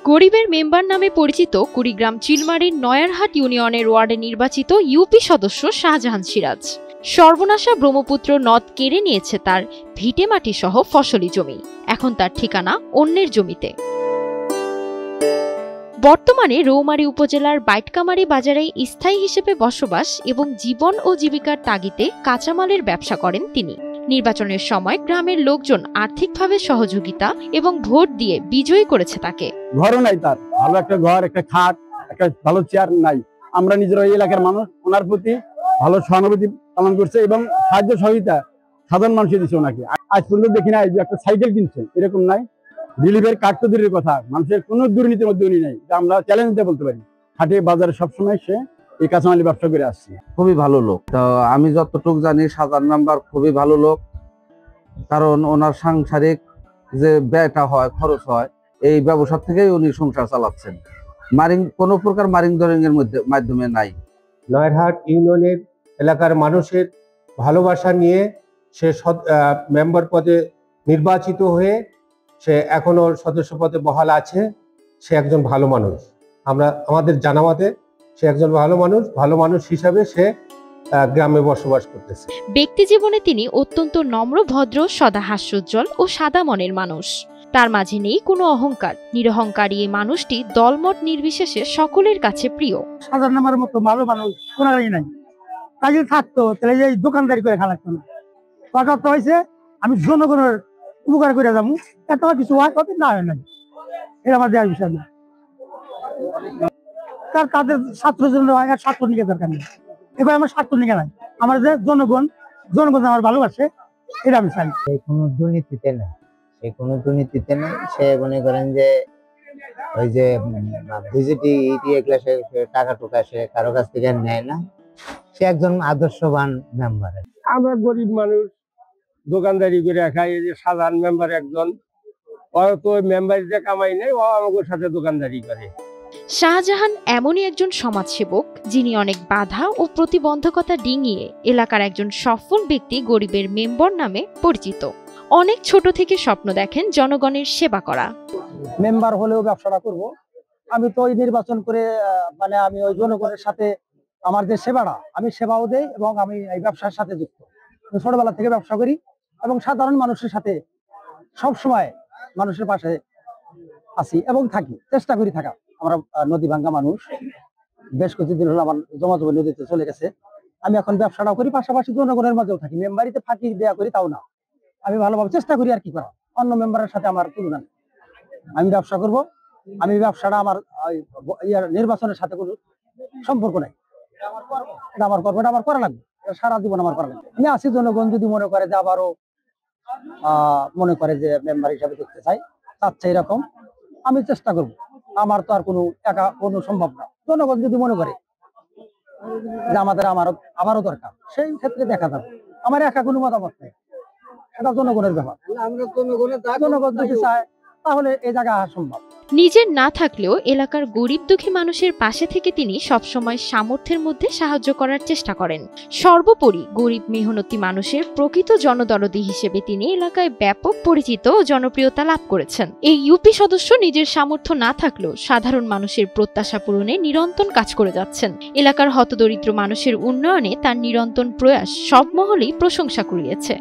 গরিবের মেম্বার নামে পরিচিত কুড়িগ্রাম চিলমারির নয়ারহাট ইউনিয়নের ওয়ার্ডে নির্বাচিত ইউপি সদস্য শাহজাহান সিরাজ। সর্বনাশা ব্রহ্মপুত্র নদ কেড়ে নিয়েছে তার ভিটেমাটি সহ ফসলি জমি। এখন তার ঠিকানা অন্যের জমিতে। বর্তমানে রৌমারী উপজেলার বাইটকামারী বাজারে স্থায়ী হিসেবে বসবাস এবং জীবন ও জীবিকার তাগিদে কাঁচামালের ব্যবসা করেন তিনি। নির্বাচনের সময় গ্রামের লোকজন আর্থিকভাবে সহযোগিতা এবং ভোট দিয়ে বিজয়ী করেছে তাকে। ঘরও নাই, তার ভালো একটা ঘর, একটা খাট, একটা ভালো চেয়ার নাই। আমরা নিজের ওই এলাকার মানুষ ওনার প্রতি ভালো সহানুভূতি পালন করছে এবং সাহায্য সহযোগিতা সাধারণ মানুষের দিচ্ছে ওনাকে। আজ পর্যন্ত দেখি না যে একটা সাইকেল কিনছে, এরকম নাই। রিলিফের কার্ড তো দূরের কথা, মানুষের কোনো দুর্নীতির মধ্যে উনি নেই, আমরা চ্যালেঞ্জ দিয়ে বলতে পারি। হাটে বাজারে সবসময় সে এই কাঁচামালি ব্যবসা করে আসছে। খুবই ভালো লোক। তো আমি যতটুকু জানি শাহজাহান মেম্বার খুবই ভালো লোক, কারণ ওনার সাংসারিক যে ব্যয়টা হয়, খরচ হয়, এই ব্যবসা থেকেই উনি সংসার চালাচ্ছেন। কোনো প্রকার মারিং দরিং এর মাধ্যমে নাই। নয়ারহাট ইউনিয়নের এলাকার মানুষের ভালোবাসা নিয়ে সে মেম্বার পদে নির্বাচিত হয়ে সে এখনো সদস্য পদে বহাল আছে। সে একজন ভালো মানুষ, আমাদের জানামতে সে একজন ভালো মানুষ হিসাবে সে গ্রামে বসবাস করতেছে। ব্যক্তি জীবনে তিনি অত্যন্ত নম্র, ভদ্র, সদা হাস্যোজ্জ্বল ও সাদা মনের মানুষ। তার মাঝে নেই কোনো অহংকার। নিরহংকারী এই মানুষটি দলমত নির্বিশেষে সকলের কাছে প্রিয়। সাধারণ আমার মতো ভালো মানুষ কোনোই নাই। কাজে থাকতো তাহলে এই দোকানদারি করে খাওয়া লাগতো না। কথা তো হয়েছে আমি জনগণের উপকার করে যাবো, এত কিছু হয় কত না হয় নাই, এটা আমার দেওয়ার বিষয় না। তাদের ছাত্রের জন্য ছাত্র নিকে দরকার নেই, এবার আমার স্বার্থ নিকে নাই। আমার যে জনগণ আমার ভালোবাসে, এটা আমি চাই। কোনো দুর্নীতিতে নেই, সে মনে করেন যে ওই যে ভিজিটি টাকা টুকা সে কারো কাছ থেকে নেয় না। সে একজন আদর্শবান মেম্বার। আমরা গরিব মানুষ, দোকানদারি করে খাই। এই যে সাধারণ মেম্বার একজন, তো মেম্বারিতে কামাই নেই, ও আমাদের সাথে দোকানদারি করে। শাহজাহান এমনই একজন সমাজসেবক যিনি অনেক বাধা ও প্রতিবন্ধকতা ডিঙিয়ে এলাকার একজন সফল ব্যক্তি গরিবের মেম্বার নামে পরিচিত। অনেক ছোট থেকে স্বপ্ন দেখেন জনগণের সেবা করা। মেম্বার হলেও ব্যবসাটা করব, আমি তো ওই নির্বাচন করে আমি ওই জনগণের সাথে আমার যে সেবাটা, আমি সেবাও দেই এবং আমি এই ব্যবসার সাথে যুক্ত। ছোটবেলা থেকে ব্যবসা করি এবং সাধারণ মানুষের সাথে সব সময় মানুষের পাশে আছি এবং থাকি, চেষ্টা করি থাকা। আমরা নদী ভাঙ্গা মানুষ, বেশ কিছুদিন হলো আমার জমা নদীতে চলে গেছে। আমি এখন ব্যবসাটাও করি, পাশাপাশি জনগণের মাঝেও থাকি। মেম্বারিতে ফাঁকি দেয়া করি তাও না, আমি ভালোভাবে চেষ্টা করি আর কি করা। অন্য মেম্বারের সাথে আমার তুলনা নেই। আমি ব্যবসা করব, আমি ব্যবসাটা আমার নির্বাচনের সাথে কোনো সম্পর্ক নাই। এটা আমার করবো, এটা আমার করা লাগবে, সারা জীবন আমার করা লাগবে। আমি আছি, জনগণ যদি মনে করে যে আবারও মনে করে যে মেম্বার হিসাবে দেখতে চাচ্ছে এরকম, আমি চেষ্টা করব। আমার তো আর কোনো একা কোনো সম্ভব না। জনগণ যদি মনে করে যে আবারও দরকার, সেই ক্ষেত্রে দেখা যাবে। আমার একা কোনো মতামত নেই, এটা জনগণের ব্যাপার। জনগণ যদি চায় তাহলে এই জায়গা আসা সম্ভব। নিজের না থাকলেও এলাকার গরিব দুঃখী মানুষের পাশে থেকে তিনি সবসময় সামর্থ্যের মধ্যে সাহায্য করার চেষ্টা করেন। সর্বোপরি গরিব মেহনতি মানুষের প্রকৃত জনদরদি হিসেবে তিনি এলাকায় ব্যাপক পরিচিত ও জনপ্রিয়তা লাভ করেছেন। এই ইউপি সদস্য নিজের সামর্থ্য না থাকলেও সাধারণ মানুষের প্রত্যাশা পূরণে নিরন্তর কাজ করে যাচ্ছেন। এলাকার হতদরিদ্র মানুষের উন্নয়নে তার নিরন্তর প্রয়াস সব মহলেই প্রশংসা কুড়িয়েছে।